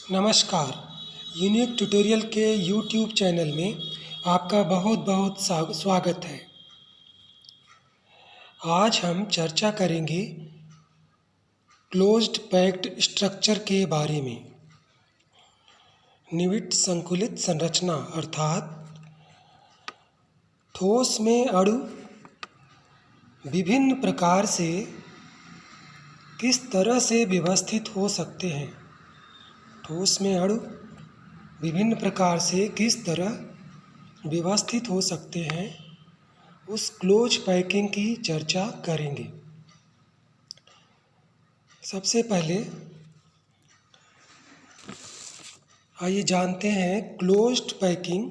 नमस्कार। Unique tutorial के YouTube channel में आपका बहुत बहुत स्वागत है। आज हम चर्चा करेंगे क्लोज्ड पैक्ड स्ट्रक्चर के बारे में। निविट संकुलित संरचना अर्थात ठोस में अणु विभिन्न प्रकार से किस तरह से व्यवस्थित हो सकते हैं। ठोस में अणु विभिन्न प्रकार से किस तरह व्यवस्थित हो सकते हैं, उस क्लोज पैकिंग की चर्चा करेंगे। सबसे पहले आइए जानते हैं closed packing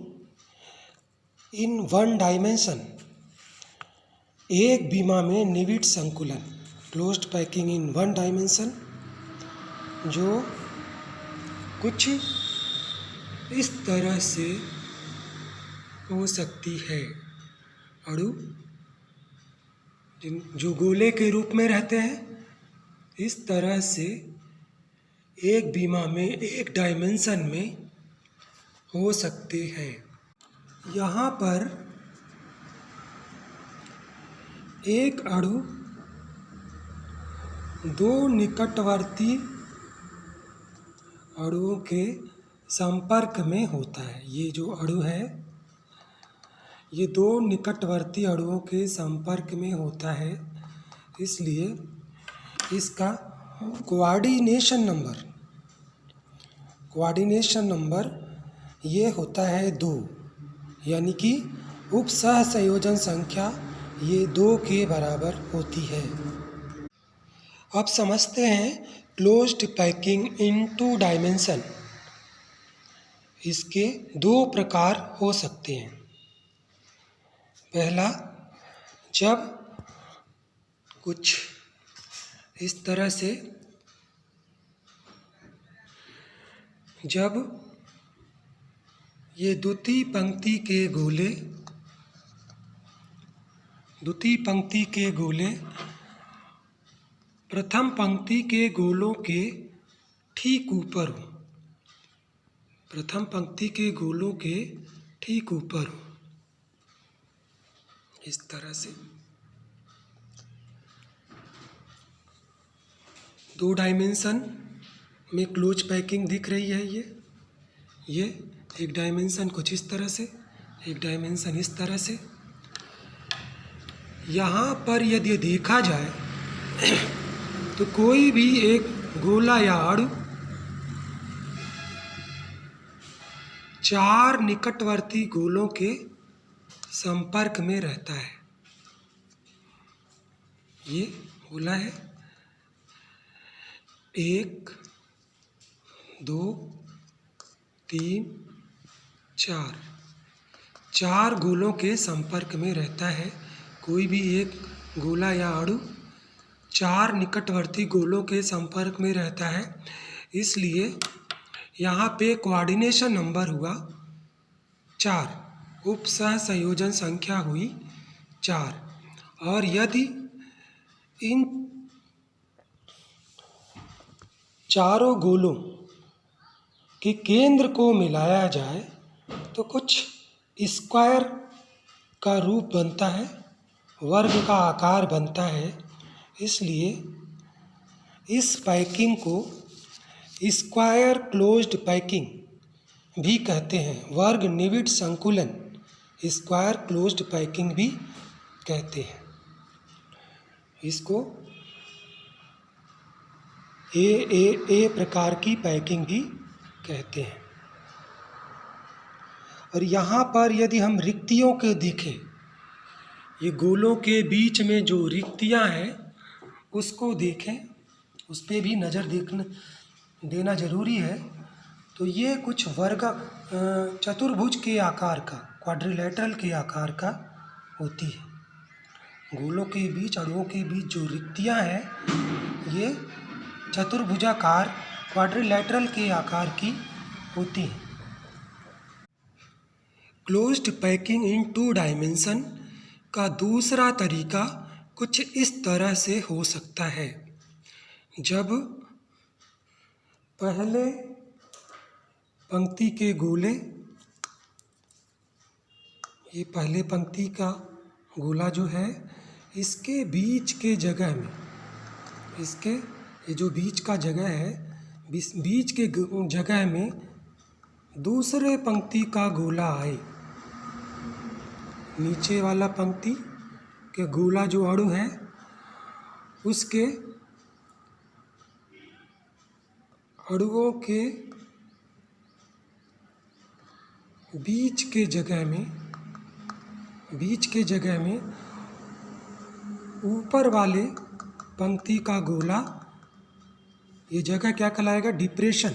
in one dimension, एक विमा में निविट संकुलन। Closed packing in one dimension जो कुछ इस तरह से हो सकती है। अणु जो गोले के रूप में रहते हैं, इस तरह से एक विमा में एक डायमेंशन में हो सकते हैं। यहाँ पर एक अणु दो निकटवर्ती अणुओं के संपर्क में होता है। ये जो अणु है, ये दो निकटवर्ती अणुओं के संपर्क में होता है, इसलिए इसका कोऑर्डिनेशन नंबर ये होता है 2, यानी कि उपसह संयोजन संख्या ये 2 के बराबर होती है। अब समझते हैं क्लोज्ड पैकिंग इन 2 डायमेंशन। इसके 2 प्रकार हो सकते हैं। पहला, जब कुछ इस तरह से, जब ये द्वितीय पंक्ति के गोले प्रथम पंक्ति के गोलों के ठीक ऊपर हो। प्रथम पंक्ति के गोलों के ठीक ऊपर हो, इस तरह से 2 डायमेंशन में क्लोज पैकिंग दिख रही है। ये एक डायमेंशन कुछ इस तरह से, एक डायमेंशन इस तरह से। यहाँ पर यदि देखा जाए तो कोई भी एक गोला या अणु 4 निकटवर्ती गोलों के संपर्क में रहता है। ये गोला है 1, 2, 3, 4 गोलों के संपर्क में रहता है। कोई भी एक गोला या अणु 4 निकटवर्ती गोलों के संपर्क में रहता है, इसलिए यहाँ पे कोऑर्डिनेशन नंबर हुआ 4, उपसह संयोजन संख्या हुई 4। और यदि इन चारों गोलों के केंद्र को मिलाया जाए तो कुछ स्क्वायर का रूप बनता है, वर्ग का आकार बनता है। इसलिए इस पैकिंग को स्क्वायर क्लोज्ड पैकिंग भी कहते हैं। वर्ग निविट संकुलन स्क्वायर क्लोज्ड पैकिंग भी कहते हैं। इसको ए प्रकार की पैकिंग भी कहते हैं। और यहाँ पर यदि हम रिक्तियों को देखें, ये गोलों के बीच में जो रिक्तियाँ हैं उसको देखें, उस पर भी नज़र देना ज़रूरी है। तो ये कुछ वर्ग चतुर्भुज के आकार का, क्वाड्रिलेटरल के आकार का होती है। गोलों के बीच, अणुओं के बीच जो रिक्तियाँ हैं, ये चतुर्भुजाकार क्वाड्रिलेटरल के आकार की होती हैं। क्लोज्ड पैकिंग इन 2 डायमेंशन का दूसरा तरीका कुछ इस तरह से हो सकता है। जब पहले पंक्ति के गोले, ये पहले पंक्ति का गोला जो है, इसके बीच के जगह में, इसके ये जो बीच का जगह है, बीच के जगह में दूसरे पंक्ति का गोला आए। नीचे वाला पंक्ति के गोला जो अणु है, उसके अणुओं के बीच के जगह में ऊपर वाले पंक्ति का गोला, ये जगह क्या कहलाएगा? डिप्रेशन,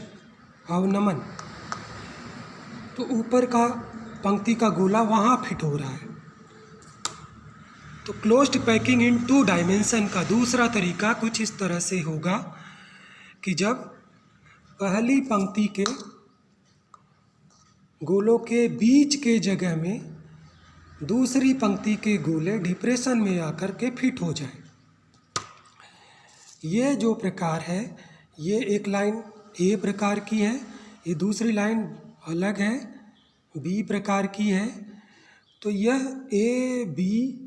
अवनमन। तो ऊपर का पंक्ति का गोला वहाँ फिट हो रहा है। तो क्लोज्ड पैकिंग इन 2 डायमेंशन का दूसरा तरीका कुछ इस तरह से होगा कि जब पहली पंक्ति के गोलों के बीच के जगह में दूसरी पंक्ति के गोले डिप्रेशन में आकर के फिट हो जाए। ये जो प्रकार है, ये एक लाइन ए प्रकार की है, ये दूसरी लाइन अलग है, बी प्रकार की है। तो यह ए बी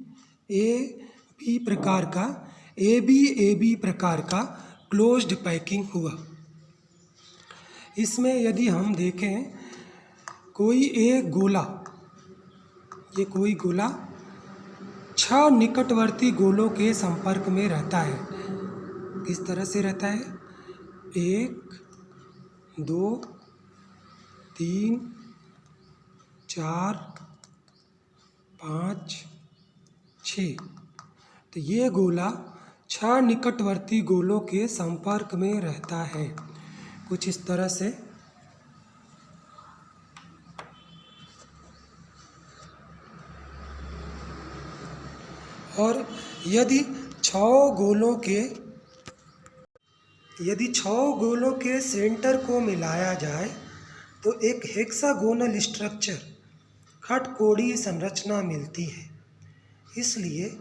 प्रकार का क्लोज्ड पैकिंग हुआ। इसमें यदि हम देखें, कोई एक गोला, ये कोई गोला 6 निकटवर्ती गोलों के संपर्क में रहता है। किस तरह से रहता है? 1 2 3 4 5 6। तो ये गोला 6 निकटवर्ती गोलों के संपर्क में रहता है, कुछ इस तरह से। और यदि 6 गोलों के सेंटर को मिलाया जाए तो एक हेक्सागोनल स्ट्रक्चर, खटकोणीय संरचना मिलती है। इसलिए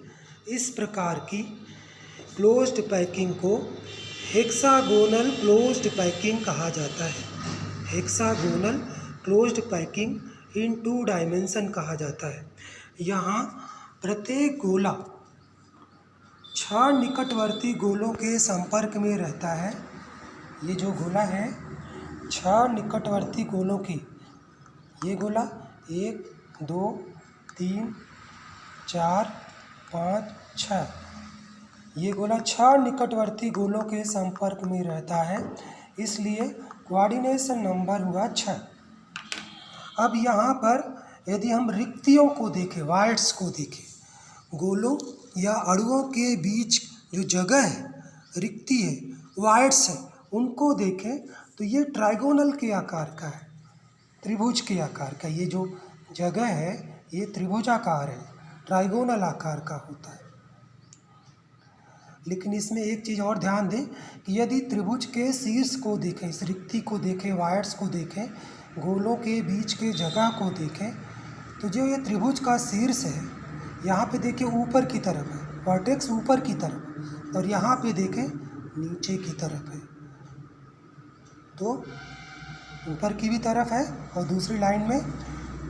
इस प्रकार की क्लोज्ड पैकिंग को हेक्सागोनल क्लोज्ड पैकिंग कहा जाता है। हेक्सागोनल क्लोज्ड पैकिंग इन 2 डायमेंशन कहा जाता है। यहाँ प्रत्येक गोला 6 निकटवर्ती गोलों के संपर्क में रहता है। ये जो गोला है 6 निकटवर्ती गोलों की, ये गोला 1 2 3 4 5 6, ये गोला 6 निकटवर्ती गोलों के संपर्क में रहता है, इसलिए कोऑर्डिनेशन नंबर हुआ 6। अब यहाँ पर यदि हम रिक्तियों को देखें, वाइड्स को देखें, गोलों या अणुओं के बीच जो जगह है, रिक्ति है, वाइड्स है, उनको देखें तो ये ट्राइगोनल के आकार का है, त्रिभुज के आकार का। ये जो जगह है ये त्रिभुजाकार है, ट्राइगोनल आकार का होता है। लेकिन इसमें एक चीज़ और ध्यान दें कि यदि त्रिभुज के शीर्ष को देखें, इस रिक्ति को देखें, वाइड्स को देखें, गोलों के बीच के जगह को देखें, तो जो ये त्रिभुज का शीर्ष है, यहाँ पे देखिए ऊपर की तरफ है, वर्टेक्स ऊपर की तरफ, और यहाँ पे देखें नीचे की तरफ है। तो ऊपर की भी तरफ है और दूसरी लाइन में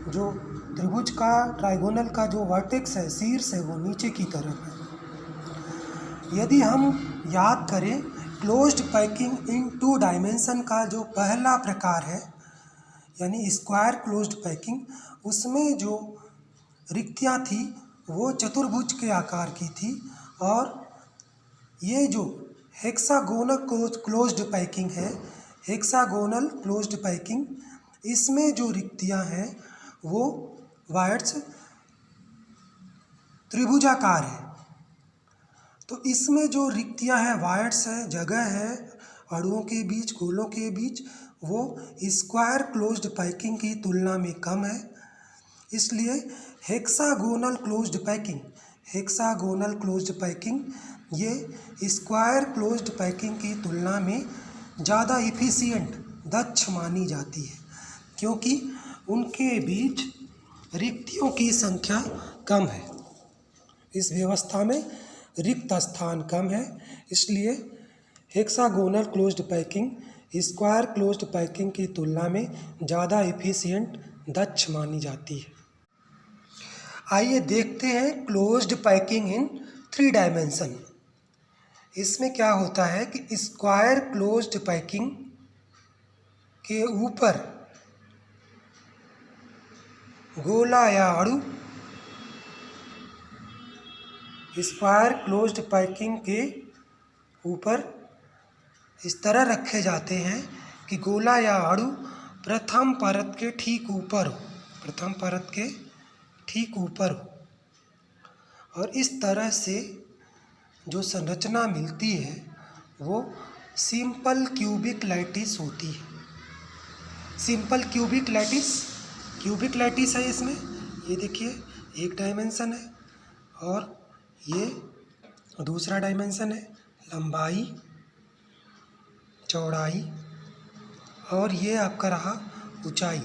जो त्रिभुज का ट्राइगोनल का जो वर्टेक्स है, शीर्ष है, वो नीचे की तरफ है। यदि हम याद करें क्लोज्ड पैकिंग इन 2 डायमेंशन का जो पहला प्रकार है, यानी स्क्वायर क्लोज्ड पैकिंग, उसमें जो रिक्तियाँ थी वो चतुर्भुज के आकार की थी। और ये जो हेक्सागोनल क्लोज्ड पैकिंग है, हेक्सागोनल क्लोज्ड पैकिंग, इसमें जो रिक्तियाँ हैं वो वाइड्स त्रिभुजाकार है। तो इसमें जो रिक्तियाँ हैं, वाइड्स है, जगह है अणुओं के बीच, गोलों के बीच, वो स्क्वायर क्लोज्ड पैकिंग की तुलना में कम है। इसलिए हेक्सागोनल क्लोज्ड पैकिंग ये स्क्वायर क्लोज्ड पैकिंग की तुलना में ज़्यादा इफ़िशिएंट, दक्ष मानी जाती है, क्योंकि उनके बीच रिक्तियों की संख्या कम है। इस व्यवस्था में रिक्त स्थान कम है, इसलिए hexagonal closed packing square closed packing की तुलना में ज़्यादा एफिशिएंट दक्ष मानी जाती है। आइए देखते हैं क्लोज्ड पैकिंग इन 3 डायमेंशन। इसमें क्या होता है कि स्क्वायर क्लोज्ड पैकिंग के ऊपर गोला या अणु स्क्वायर क्लोज्ड पैकिंग के ऊपर इस तरह रखे जाते हैं कि गोला या अणु प्रथम परत के ठीक ऊपर हो, प्रथम परत के ठीक ऊपर हो, और इस तरह से जो संरचना मिलती है वो सिंपल क्यूबिक लैटिस होती है। सिंपल क्यूबिक लैटिस है। इसमें ये देखिए एक डायमेंशन है और ये दूसरा डायमेंशन है, लंबाई चौड़ाई, और ये आपका रहा ऊंचाई।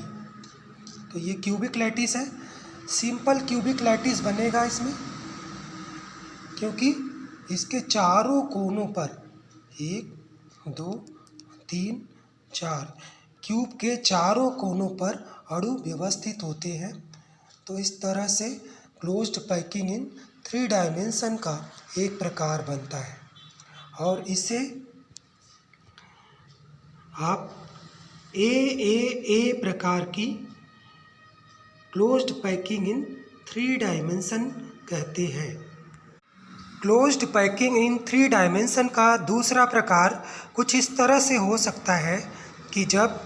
तो ये क्यूबिक लैटिस है। सिंपल क्यूबिक लैटिस बनेगा इसमें क्योंकि इसके चारों कोनों पर 1 2 3 4 क्यूब के चारों कोनों पर अणु व्यवस्थित होते हैं। तो इस तरह से क्लोज्ड पैकिंग इन 3 डायमेंशन का एक प्रकार बनता है और इसे आप ए प्रकार की क्लोज्ड पैकिंग इन 3 डायमेंशन कहते हैं। क्लोज्ड पैकिंग इन 3 डायमेंशन का दूसरा प्रकार कुछ इस तरह से हो सकता है कि जब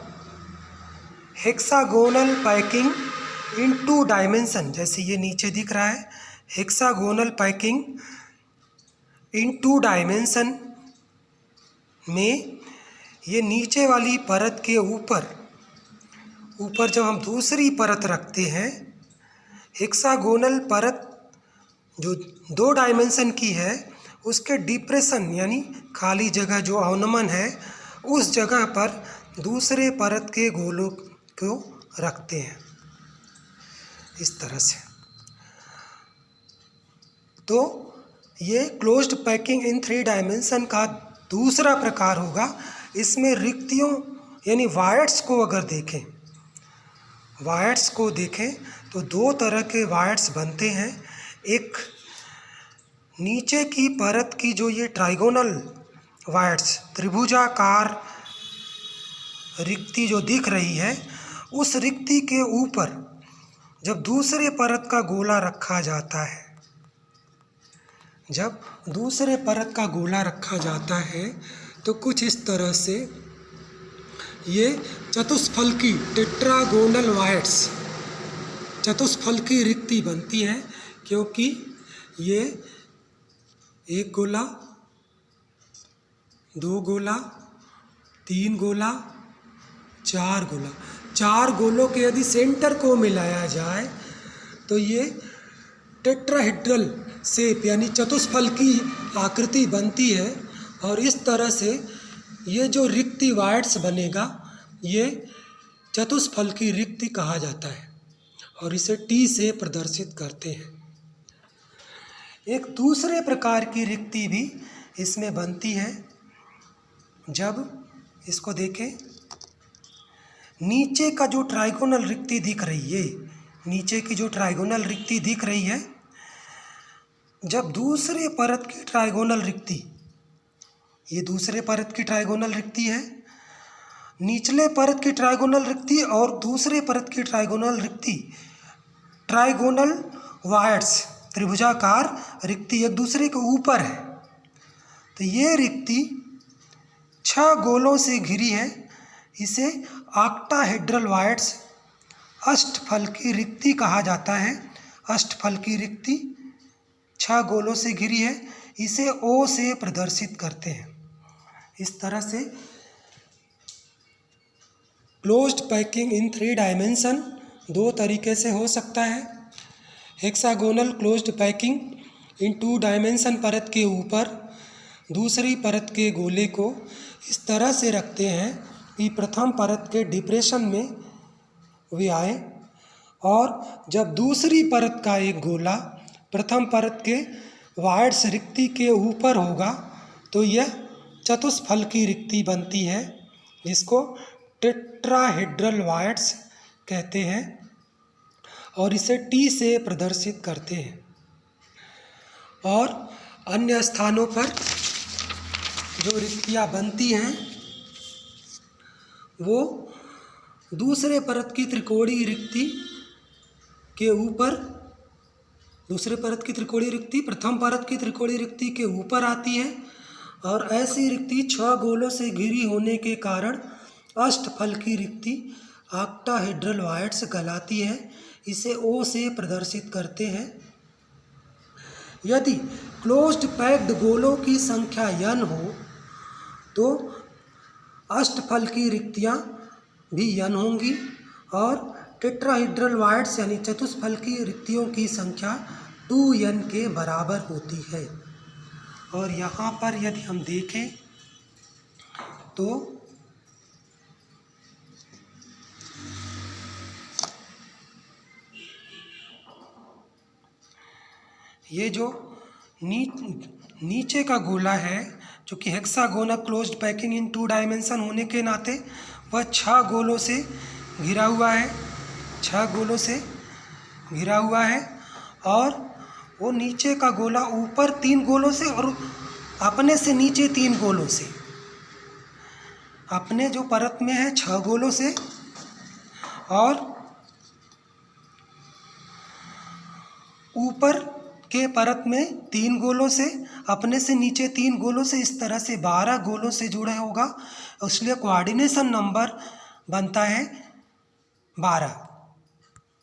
हेक्सागोनल पैकिंग इन 2 डायमेंशन, जैसे ये नीचे दिख रहा है, हेक्सागोनल पैकिंग इन 2 डायमेंशन में ये नीचे वाली परत के ऊपर जब हम दूसरी परत रखते हैं, हेक्सागोनल परत जो 2 डायमेंशन की है उसके डिप्रेशन यानी खाली जगह जो अवनमन है उस जगह पर दूसरे परत के गोलों को रखते हैं इस तरह से। तो ये क्लोज्ड पैकिंग इन 3 डायमेंशन का दूसरा प्रकार होगा। इसमें रिक्तियों यानी वायर्स को अगर देखें, वायर्स को देखें तो 2 तरह के वायर्स बनते हैं। एक नीचे की परत की जो ये ट्राइगोनल वायर्स, त्रिभुजाकार रिक्ति जो दिख रही है, उस रिक्ति के ऊपर जब दूसरे परत का गोला रखा जाता है, जब दूसरे परत का गोला रखा जाता है तो कुछ इस तरह से ये चतुष्फलकी टेट्रागोनल वायर्स, चतुष्फलकी रिक्ति बनती है क्योंकि ये 1 गोला, 2 गोला, 3 गोला, 4 गोला, 4 गोलों के यदि सेंटर को मिलाया जाए तो ये टेट्राहेड्रल शेप यानी चतुष्फलकी आकृति बनती है। और इस तरह से ये जो रिक्ति वायर्स बनेगा ये चतुष्फलकी रिक्ति कहा जाता है और इसे टी से प्रदर्शित करते हैं। एक दूसरे प्रकार की रिक्ति भी इसमें बनती है। जब इसको देखें, नीचे का जो ट्राइगोनल रिक्ति दिख रही है, नीचे की जो ट्राइगोनल रिक्ति दिख रही है, जब दूसरे परत की ट्राइगोनल रिक्ति, ये दूसरे परत की ट्राइगोनल रिक्ति है, निचले परत की ट्राइगोनल रिक्ति और दूसरे परत की ट्राइगोनल रिक्ति, ट्राइगोनल वायर्स त्रिभुजाकार रिक्ति एक दूसरे के ऊपर है। तो ये रिक्ति 6 गोलों से घिरी है। इसे ऑक्टाहेड्रल वायर्स अष्टफलकी रिक्ति कहा जाता है। अष्टफलकी रिक्ति 6 गोलों से घिरी है। इसे ओ से प्रदर्शित करते हैं। इस तरह से क्लोज्ड पैकिंग इन 3 डायमेंशन 2 तरीके से हो सकता है। हेक्सागोनल क्लोज्ड पैकिंग इन 2 डायमेंशन परत के ऊपर दूसरी परत के गोले को इस तरह से रखते हैं कि प्रथम परत के डिप्रेशन में वे आए, और जब दूसरी परत का एक गोला प्रथम परत के वायर्स रिक्ति के ऊपर होगा तो यह चतुष्फलकी रिक्ति बनती है, जिसको टेट्राहेड्रल वायर्स कहते हैं, और इसे टी से प्रदर्शित करते हैं। और अन्य स्थानों पर जो रिक्तियाँ बनती हैं वो दूसरे परत की त्रिकोणीय रिक्ति के ऊपर, दूसरे परत की त्रिकोणीय रिक्ति प्रथम परत की त्रिकोणीय रिक्ति के ऊपर आती है, और ऐसी रिक्ति 6 गोलों से घिरी होने के कारण अष्टफल की रिक्ति ऑक्टाहेड्रल वायर्स कहलाती है। इसे ओ से प्रदर्शित करते हैं। यदि क्लोज्ड पैक्ड गोलों की संख्या n हो तो अष्टफल की रिक्तियाँ भी n होंगी, और टेट्राहेड्रल वायर्स यानी चतुष्फल की रिक्तियों की संख्या 2n के बराबर होती है। और यहाँ पर यदि हम देखें तो ये जो नीचे का गोला है जो कि हेक्सागोनल क्लोज्ड पैकिंग इन 2 डायमेंशन होने के नाते वह 6 गोलों से घिरा हुआ है, 6 गोलों से घिरा हुआ है, और वो नीचे का गोला ऊपर 3 गोलों से और अपने से नीचे 3 गोलों से, अपने जो परत में है 6 गोलों से, और ऊपर के परत में 3 गोलों से, अपने से नीचे 3 गोलों से, इस तरह से 12 गोलों से जुड़ा होगा। इसलिए कोऑर्डिनेशन नंबर बनता है 12।